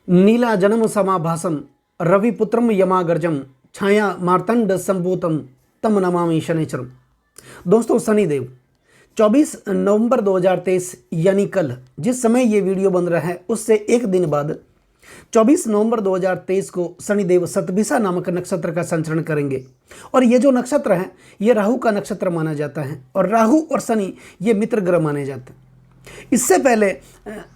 नीला जन्म समाभासम रविपुत्रम यमागर्जम छाया मार्तंड संभूतम तम नमामि शनिचरम। दोस्तों, शनिदेव 24 नवंबर 2023 यानी कल जिस समय ये वीडियो बन रहा है उससे एक दिन बाद 24 नवंबर 2023 को शनिदेव शतभिषा नामक नक्षत्र का संचरण करेंगे। और ये जो नक्षत्र है ये राहु का नक्षत्र माना जाता है और राहु और शनि ये मित्र ग्रह माने जाते हैं। इससे पहले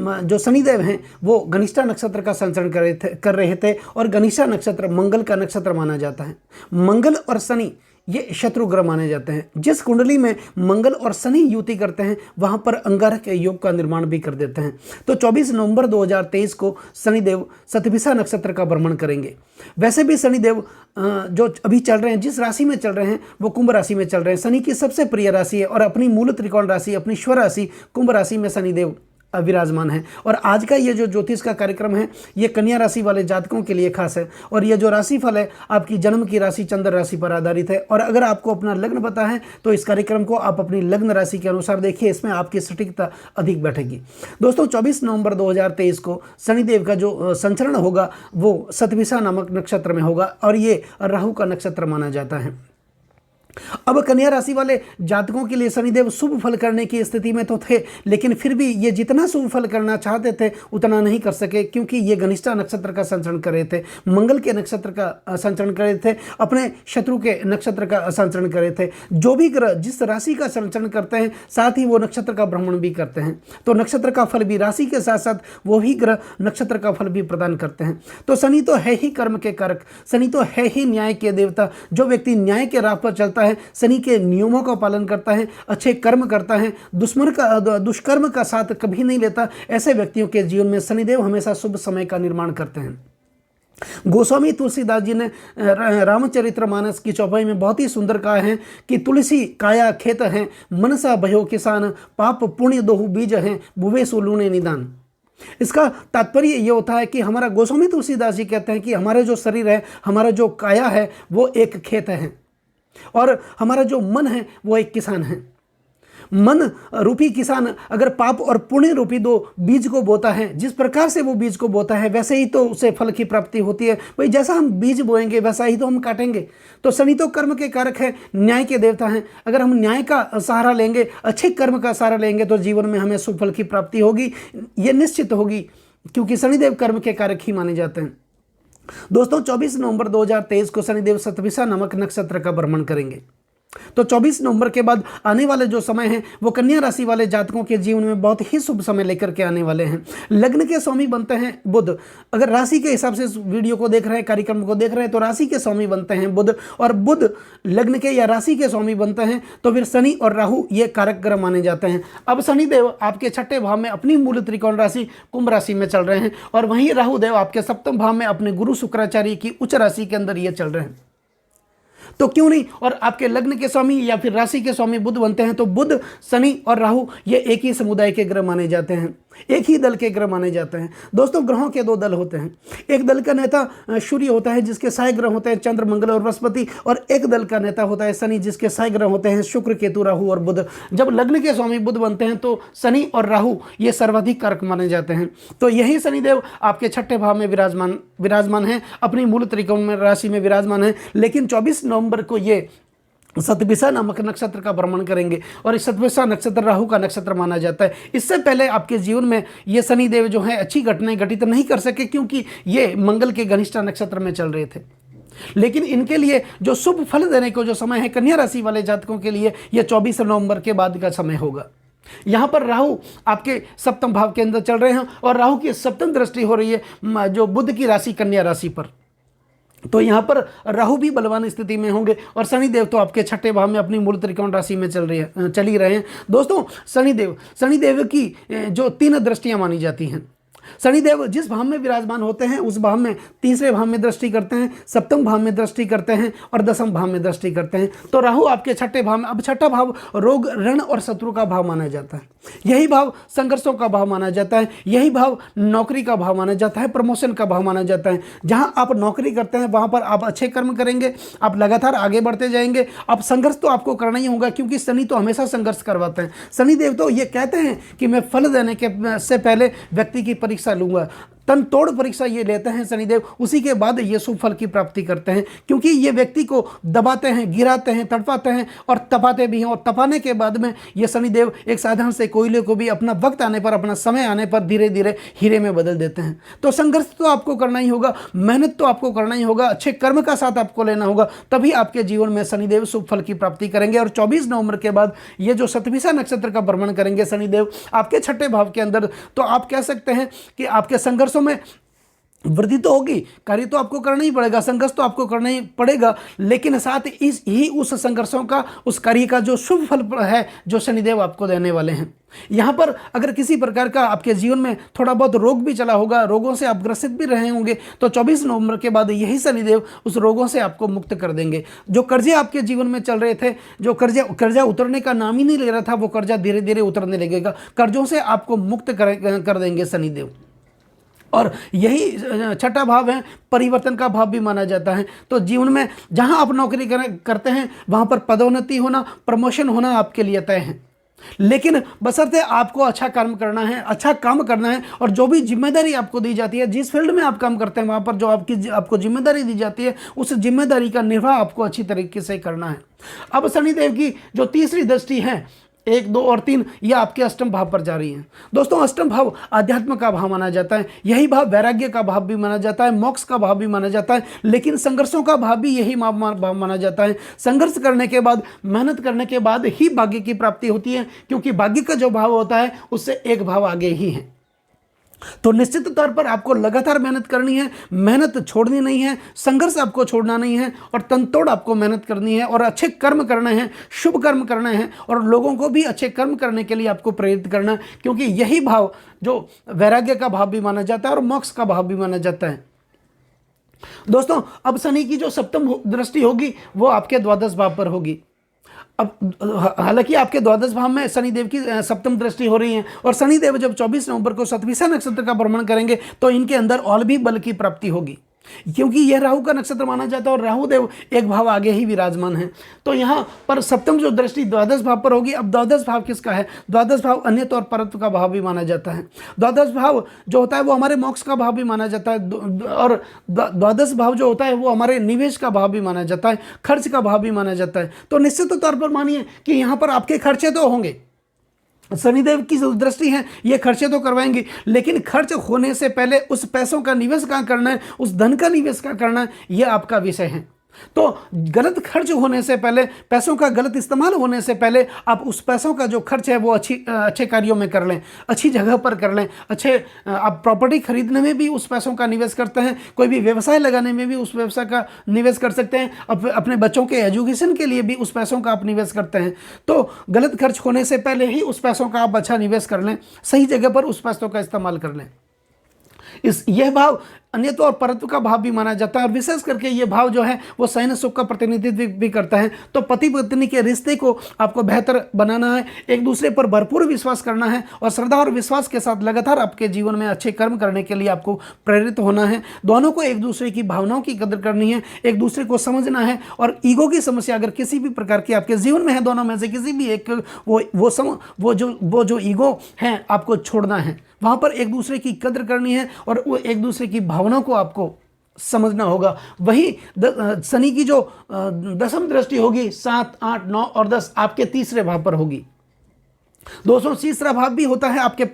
जो शनिदेव हैं वो गनिष्ठा नक्षत्र का संचरण कर रहे थे और गनिष्ठा नक्षत्र मंगल का नक्षत्र माना जाता है। मंगल और शनि ये शत्रु ग्रह माने जाते हैं। जिस कुंडली में मंगल और शनि युति करते हैं वहां पर अंगारक योग का निर्माण भी कर देते हैं। तो 24 नवंबर 2023 को शनिदेव शतभिषा नक्षत्र का भ्रमण करेंगे। वैसे भी शनिदेव जो अभी चल रहे हैं, जिस राशि में चल रहे हैं वो कुंभ राशि में चल रहे हैं। शनि की सबसे प्रिय राशि है और अपनी मूल त्रिकोण राशि, अपनी स्वर राशि कुंभ राशि में शनिदेव विराजमान है। और आज का ये जो ज्योतिष का कार्यक्रम है ये कन्या राशि वाले जातकों के लिए खास है और ये जो राशिफल है आपकी जन्म की राशि चंद्र राशि पर आधारित है। और अगर आपको अपना लग्न पता है तो इस कार्यक्रम को आप अपनी लग्न राशि के अनुसार देखिए, इसमें आपकी सटीकता अधिक बैठेगी। दोस्तों, 24 नवंबर 2023 को शनिदेव का जो संचरण होगा वो शतभिषा नामक नक्षत्र में होगा और ये राहु का नक्षत्र माना जाता है। अब कन्या राशि वाले जातकों के लिए शनिदेव शुभ फल करने की स्थिति में तो थे, लेकिन फिर भी ये जितना शुभ फल करना चाहते थे उतना नहीं कर सके, क्योंकि ये गनिष्ठा नक्षत्र का संचरण कर रहे थे, मंगल के नक्षत्र का संचरण कर रहे थे, अपने शत्रु के नक्षत्र का संचरण कर रहे थे। जो भी ग्रह जिस राशि का संचरण करते हैं साथ ही वो नक्षत्र का भ्रमण भी करते हैं, तो नक्षत्र का फल भी राशि के साथ साथ वो ही ग्रह नक्षत्र का फल भी प्रदान करते हैं। तो शनि तो है ही कर्म के कारक, शनि तो है ही न्याय के देवता। जो व्यक्ति न्याय के राह पर चलता है, शनि के नियमों का पालन करता है, अच्छे कर्म करता है, दुष्कर्म का साथ कभी नहीं लेता, ऐसे व्यक्तियों के जीवन में शनिदेव हमेशा शुभ समय का निर्माण करते हैं। गोस्वामी तुलसीदास जी ने रामचरितमानस की चौपाई में बहुत ही सुंदर कहा है कि तुलसी काया खेत है, मनसा भयो किसान, पाप पुण्य दोहु बीज हैं, भुवे सुलूने निदान। इसका तात्पर्य ये होता है कि हमारा गोस्वामी तुलसीदास जी कहते हैं कि हमारा जो शरीर है, हमारा जो काया है वो एक खेत है और हमारा जो मन है वो एक किसान है। मन रूपी किसान अगर पाप और पुण्य रूपी दो बीज को बोता है, जिस प्रकार से वो बीज को बोता है वैसे ही तो उसे फल की प्राप्ति होती है। भाई जैसा हम बीज बोएंगे वैसा ही तो हम काटेंगे। तो शनि तो कर्म के कारक है, न्याय के देवता हैं। अगर हम न्याय का सहारा लेंगे, अच्छे कर्म का सहारा लेंगे तो जीवन में हमें शुभ फल की प्राप्ति होगी, ये निश्चित होगी, क्योंकि शनिदेव कर्म के कारक ही माने जाते हैं। दोस्तों, 24 नवंबर 2023 को शनिदेव शतभिषा नामक नक्षत्र का भ्रमण करेंगे। तो 24 नवंबर के बाद आने वाले जो समय है वो कन्या राशि वाले जातकों के जीवन में बहुत ही शुभ समय लेकर के आने वाले हैं। लग्न के स्वामी बनते हैं बुध। अगर राशि के हिसाब से इस वीडियो को देख रहे हैं, कार्यक्रम को देख रहे हैं, तो राशि के स्वामी बनते हैं बुध, और बुध लग्न के या राशि के स्वामी बनते हैं तो फिर शनि और राहु ये कारक ग्रह माने जाते हैं। अब शनिदेव आपके छठे भाव में अपनी मूल त्रिकोण राशि कुंभ राशि में चल रहे हैं और वहीं राहु देव आपके सप्तम भाव में अपने गुरु शुक्राचार्य की उच्च राशि के अंदर ये चल रहे हैं। तो क्यों नहीं, और आपके लग्न के स्वामी या फिर राशि के स्वामी बुध बनते हैं तो बुध, शनि और राहु ये एक ही समुदाय के ग्रह माने जाते हैं, एक ही दल के ग्रह माने जाते हैं। दोस्तों, ग्रहों के दो दल होते हैं। एक दल का नेता सूर्य होता है जिसके सहायक ग्रह होते हैं चंद्र, मंगल और बृहस्पति, और एक दल का नेता होता है शनि जिसके सहायक ग्रह होते हैं शुक्र, केतु, राहु और बुध। जब लग्न के स्वामी बुध बनते हैं तो शनि और राहु ये सर्वाधिक कारक माने जाते हैं। तो यही शनिदेव आपके छठे भाव में विराजमान है, अपनी मूल त्रिकोण में राशि में विराजमान है। लेकिन 24 नवंबर को ये शतभिषा नामक नक्षत्र का भ्रमण करेंगे और इस शतभिषा नक्षत्र राहु का नक्षत्र माना जाता है। इससे पहले आपके जीवन में ये शनिदेव जो है अच्छी घटनाएं घटित नहीं कर सके, क्योंकि ये मंगल के गनिष्ठा नक्षत्र में चल रहे थे। लेकिन इनके लिए जो शुभ फल देने को जो समय है कन्या राशि वाले जातकों के लिए यह 24 नवंबर के बाद का समय होगा। यहाँ पर राहु आपके सप्तम भाव के अंदर चल रहे हैं और राहु की सप्तम दृष्टि हो रही है जो बुध की राशि कन्या राशि पर। तो यहाँ पर राहु भी बलवान स्थिति में होंगे और शनिदेव तो आपके छठे भाव में अपनी मूल त्रिकोण राशि में चल ही रहे हैं। दोस्तों, शनिदेव की जो 3 दृष्टियां मानी जाती हैं। शनिदेव जिस भाव में विराजमान होते हैं उस भाव में तीसरे भाव में दृष्टि करते हैं, सप्तम भाव में दृष्टि करते हैं और दसम भाव में दृष्टि करते हैं। तो राहु आपके छठे भाव में, अब छठा भाव रोग, ऋण और शत्रु का भाव माना जाता है। यही भाव संघर्षों का भाव माना जाता है, यही भाव नौकरी का भाव माना जाता है, प्रमोशन का भाव माना जाता है। जहां आप नौकरी करते हैं वहां पर आप अच्छे कर्म करेंगे, आप लगातार आगे बढ़ते जाएंगे। अब संघर्ष तो आपको करना ही होगा, क्योंकि शनि तो हमेशा संघर्ष करवाते हैं। शनिदेव तो ये कहते हैं कि मैं फल देने के से पहले व्यक्ति की परीक्षा लूंगा। तन तोड़ परीक्षा ये लेते हैं शनिदेव, उसी के बाद ये शुभ फल की प्राप्ति करते हैं, क्योंकि ये व्यक्ति को दबाते हैं, गिराते हैं, तड़पाते हैं और तपाते भी हैं, और तपाने के बाद में ये शनिदेव एक साधारण से कोयले को भी अपना वक्त आने पर, अपना समय आने पर धीरे धीरे हीरे में बदल देते हैं। तो संघर्ष तो आपको करना ही होगा, मेहनत तो आपको करना ही होगा, अच्छे कर्म का साथ आपको लेना होगा, तभी आपके जीवन में शनिदेव शुभ फल की प्राप्ति करेंगे। और 24 नवंबर के बाद ये जो शतभिषा नक्षत्र का भ्रमण करेंगे शनिदेव आपके छठे भाव के अंदर, तो आप कह सकते हैं कि आपके संघर्षों में वृद्धि तो होगी, कार्य तो आपको करना ही पड़ेगा, संघर्ष तो आपको करना ही पड़ेगा, लेकिन साथ ही उस संघर्षों का, उस कार्य का जो शुभ फल है जो शनिदेव आपको देने वाले हैं। यहाँ पर अगर किसी प्रकार का आपके जीवन में थोड़ा बहुत रोग भी चला होगा, रोगों से आप ग्रसित भी रहे होंगे, तो 24 नवंबर के बाद यही शनिदेव उस रोगों से आपको मुक्त कर देंगे। जो कर्जे आपके जीवन में चल रहे थे, जो कर्जा उतरने का नाम ही नहीं ले रहा था, वो कर्जा धीरे धीरे उतरने लगेगा, कर्जों से आपको मुक्त कर देंगे शनिदेव। और यही छठा भाव है, परिवर्तन का भाव भी माना जाता है। तो जीवन में जहां आप नौकरी करते हैं वहां पर पदोन्नति होना, प्रमोशन होना आपके लिए तय है, लेकिन बशर्ते आपको अच्छा कर्म करना है, अच्छा काम करना है, और जो भी जिम्मेदारी आपको दी जाती है, जिस फील्ड में आप काम करते हैं वहां पर जो आपको जिम्मेदारी दी जाती है, उस जिम्मेदारी का निर्वाह आपको अच्छी तरीके से करना है। अब शनिदेव की जो तीसरी दृष्टि है, 1, 2 और 3, ये आपके अष्टम भाव पर जा रही है। दोस्तों, अष्टम भाव आध्यात्म का भाव माना जाता है, यही भाव वैराग्य का भाव भी माना जाता है, मोक्ष का भाव भी माना जाता है, लेकिन संघर्षों का भाव भी यही भाव माना जाता है। संघर्ष करने के बाद, मेहनत करने के बाद ही भाग्य की प्राप्ति होती है, क्योंकि भाग्य का जो भाव होता है उससे एक भाव आगे ही है। तो निश्चित तौर पर आपको लगातार मेहनत करनी है, मेहनत छोड़नी नहीं है, संघर्ष आपको छोड़ना नहीं है, और तनतोड़ आपको मेहनत करनी है, और अच्छे कर्म करने हैं, शुभ कर्म करने हैं, और लोगों को भी अच्छे कर्म करने के लिए आपको प्रेरित करना है, क्योंकि यही भाव जो वैराग्य का भाव भी माना जाता है और मोक्ष का भाव भी माना जाता है। दोस्तों, अब शनि की जो सप्तम दृष्टि होगी वो आपके द्वादश भाव पर होगी। अब हालांकि आपके द्वादश भाव में शनिदेव की सप्तम दृष्टि हो रही है, और शनिदेव जब 24 नवंबर को शतभिषा नक्षत्र का भ्रमण करेंगे तो इनके अंदर और भी बल की प्राप्ति होगी, क्योंकि यह राहु का नक्षत्र माना जाता है और राहु देव एक भाव आगे ही विराजमान है। तो यहाँ पर सप्तम जो दृष्टि द्वादश भाव पर होगी। अब द्वादश भाव किसका है? द्वादश भाव अन्यत और परत्व का भाव भी माना जाता है। द्वादश भाव जो होता है वो हमारे मोक्ष का भाव भी माना जाता है, और द्वादश भाव जो होता है वो हमारे निवेश का भाव भी माना जाता है, खर्च का भाव भी माना जाता है। तो निश्चित तौर पर मानिए कि यहाँ पर आपके खर्चे तो होंगे, शनिदेव की जो दृष्टि है ये खर्चे तो करवाएंगे, लेकिन खर्च होने से पहले उस पैसों का निवेश कहाँ करना है, उस धन का निवेश कहाँ करना है, ये आपका विषय है। तो गलत खर्च होने से पहले, पैसों का गलत इस्तेमाल होने से पहले आप उस पैसों का जो खर्च है वो अच्छे कार्यों में कर लें, अच्छी जगह पर कर लें। आप प्रॉपर्टी खरीदने में भी उस पैसों का निवेश करते हैं, कोई भी व्यवसाय लगाने में भी उस व्यवसाय का निवेश कर सकते हैं, अपने बच्चों के एजुकेशन के लिए भी उस पैसों का आप निवेश करते हैं। तो गलत खर्च होने से पहले ही उस पैसों का आप अच्छा निवेश कर लें, सही जगह पर उस पैसों का इस्तेमाल कर लें। यह भाव अन्यत्व और परत्व का भाव भी माना जाता है, और विशेष करके ये भाव जो है वो शयन सुख का प्रतिनिधित्व भी करता है। तो पति पत्नी के रिश्ते को आपको बेहतर बनाना है, एक दूसरे पर भरपूर विश्वास करना है, और श्रद्धा और विश्वास के साथ लगातार आपके जीवन में अच्छे कर्म करने के लिए आपको प्रेरित होना है। दोनों को एक दूसरे की भावनाओं की कदर करनी है, एक दूसरे को समझना है, और ईगो की समस्या अगर किसी भी प्रकार की आपके जीवन में है, दोनों में से किसी भी एक वो जो ईगो है आपको छोड़ना है, वहाँ पर एक दूसरे की कदर करनी है, और वो एक दूसरे की भावनाओं को आपको समझना होगा। वही शनि की जो दसम दृष्टि होगी 7, 8, 9 और 10 आपके तीसरे भाव पर होगी। दोस्तों, तीसरा भाव भी होता है आपके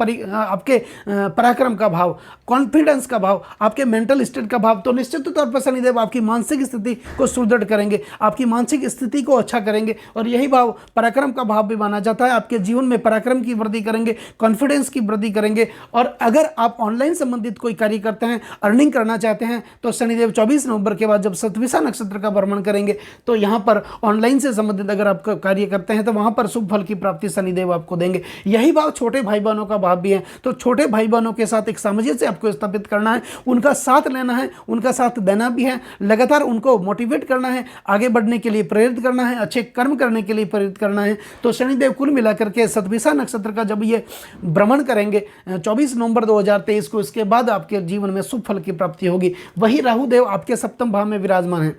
पराक्रम का भाव, कॉन्फिडेंस का भाव, आपके मेंटल स्टेट का भाव। तो निश्चित तौर पर शनिदेव आपकी मानसिक स्थिति को सुदृढ़ करेंगे, आपकी मानसिक स्थिति को अच्छा करेंगे, और यही भाव पराक्रम का भाव भी माना जाता है। आपके जीवन में पराक्रम की वृद्धि करेंगे, कॉन्फिडेंस की वृद्धि करेंगे। और अगर आप ऑनलाइन संबंधित कोई कार्य करते हैं, अर्निंग करना चाहते हैं, तो शनिदेव 24 नवंबर के बाद जब शतभिषा नक्षत्र का भ्रमण करेंगे तो यहाँ पर ऑनलाइन से संबंधित अगर आप कार्य करते हैं तो वहाँ पर शुभ फल की प्राप्ति शनिदेव आपको देंगे। यही भाव छोटे भाई बहनों का भाव भी है। तो छोटे भाई बहनों के साथ एक सामंजस्य आपको स्थापित करना है, उनका साथ लेना है, उनका साथ देना भी है, लगातार उनको मोटिवेट करना है, आगे बढ़ने के लिए प्रेरित करना है, अच्छे कर्म करने के लिए प्रेरित करना है। तो शनिदेव कुल मिलाकर के शतभिषा नक्षत्र का जब ये भ्रमण करेंगे 24 नवंबर 2023 को, इसके बाद आपके जीवन में शुभ फल की प्राप्ति होगी। वही राहु देव आपके सप्तम भाव में विराजमान है।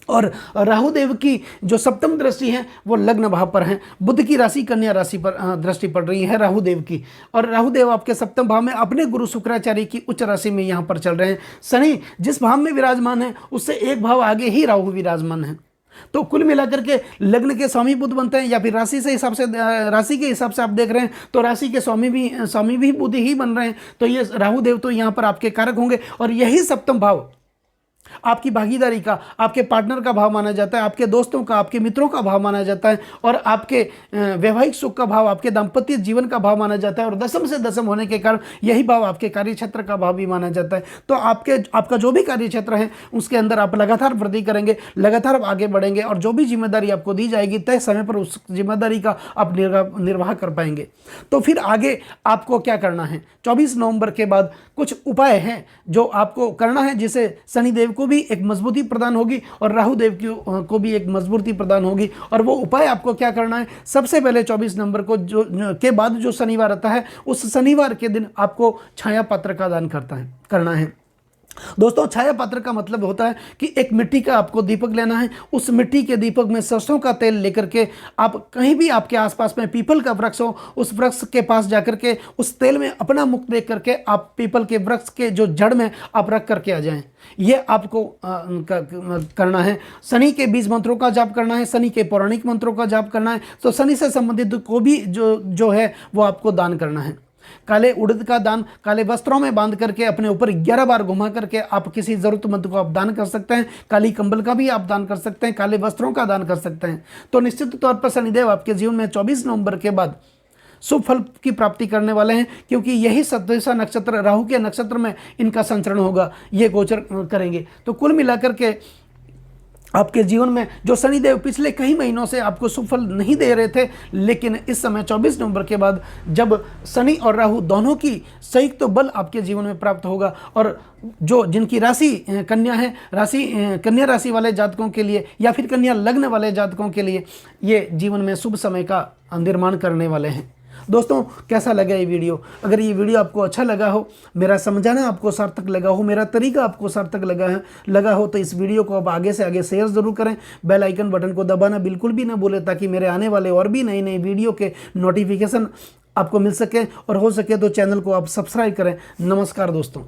और राहु देव की जो सप्तम दृष्टि है वो लग्न भाव पर है। बुध की राशि कन्या राशि पर दृष्टि पड़ रही है राहु देव की, और राहु देव आपके सप्तम भाव में अपने गुरु शुक्राचार्य की उच्च राशि में यहाँ पर चल रहे हैं। शनि जिस भाव में विराजमान है उससे एक भाव आगे ही राहु विराजमान है। तो कुल मिलाकर के लग्न के स्वामी बुध बनते हैं, या फिर राशि से हिसाब से, राशि के हिसाब से आप देख रहे हैं तो राशि के स्वामी भी बुध ही बन रहे हैं। तो ये राहु देव तो यहाँ पर आपके कारक होंगे, और यही सप्तम भाव आपकी भागीदारी का, आपके पार्टनर का भाव माना जाता है, आपके दोस्तों का, आपके मित्रों का भाव माना जाता है, और आपके वैवाहिक सुख का भाव, आपके दाम्पत्य जीवन का भाव माना जाता है। और दशम से दशम होने के कारण यही भाव आपके कार्यक्षेत्र का भाव भी माना जाता है। तो आपका जो भी कार्यक्षेत्र है उसके अंदर आप लगातार वृद्धि करेंगे, लगातार आगे बढ़ेंगे, और जो भी जिम्मेदारी आपको दी जाएगी तय समय पर उस जिम्मेदारी का आप निर्वाह कर पाएंगे। तो फिर आगे आपको क्या करना है, 24 नवंबर के बाद कुछ उपाय हैं जो आपको करना है, जिससे शनिदेव को भी एक मजबूती प्रदान होगी और राहु देव को भी एक मजबूती प्रदान होगी। और वो उपाय आपको क्या करना है, सबसे पहले 24 नवंबर को के बाद जो शनिवार आता है उस शनिवार के दिन आपको छाया पात्र का दान करना है। दोस्तों, छाया पात्र का मतलब होता है कि एक मिट्टी का आपको दीपक लेना है। उस मिट्टी के दीपक में सरसों का तेल लेकर के आप कहीं भी आपके आसपास में पीपल का वृक्ष हो, उस वृक्ष के पास जाकर के उस तेल में अपना मुख देख करके आप पीपल के वृक्ष के जो जड़ में आप रख करके आ जाएं। ये आपको करना है। शनि के बीज मंत्रों का जाप करना है, शनि के पौराणिक मंत्रों का जाप करना है। तो शनि से संबंधित को भी जो है वो आपको दान करना है। काले उड़द का दान काले वस्त्रों में बांध करके अपने ऊपर 11 बार घुमा करके आप किसी जरूरतमंद को आप दान कर सकते हैं। काली कंबल का भी आप दान कर सकते हैं, काले वस्त्रों का दान कर सकते हैं। तो निश्चित तौर पर शनिदेव आपके जीवन में 24 नवंबर के बाद शुभ फल की प्राप्ति करने वाले हैं, क्योंकि यही सतभिषा नक्षत्र राहु के नक्षत्र में इनका संचरण होगा, ये गोचर करेंगे। तो कुल मिलाकर के आपके जीवन में जो शनिदेव पिछले कई महीनों से आपको सुफल नहीं दे रहे थे, लेकिन इस समय 24 नवंबर के बाद जब शनि और राहु दोनों की संयुक्त बल आपके जीवन में प्राप्त होगा, और जिनकी राशि कन्या है, कन्या राशि वाले जातकों के लिए या फिर कन्या लग्न वाले जातकों के लिए ये जीवन में शुभ समय का निर्माण करने वाले हैं। दोस्तों, कैसा लगा ये वीडियो? अगर ये वीडियो आपको अच्छा लगा हो, मेरा समझाना आपको सार्थक लगा हो, मेरा तरीका आपको सार्थक लगा हो तो इस वीडियो को आप आगे से आगे शेयर ज़रूर करें। बेल आइकन बटन को दबाना बिल्कुल भी ना भूलें, ताकि मेरे आने वाले और भी नए नए वीडियो के नोटिफिकेशन आपको मिल सके, और हो सके तो चैनल को आप सब्सक्राइब करें। नमस्कार दोस्तों।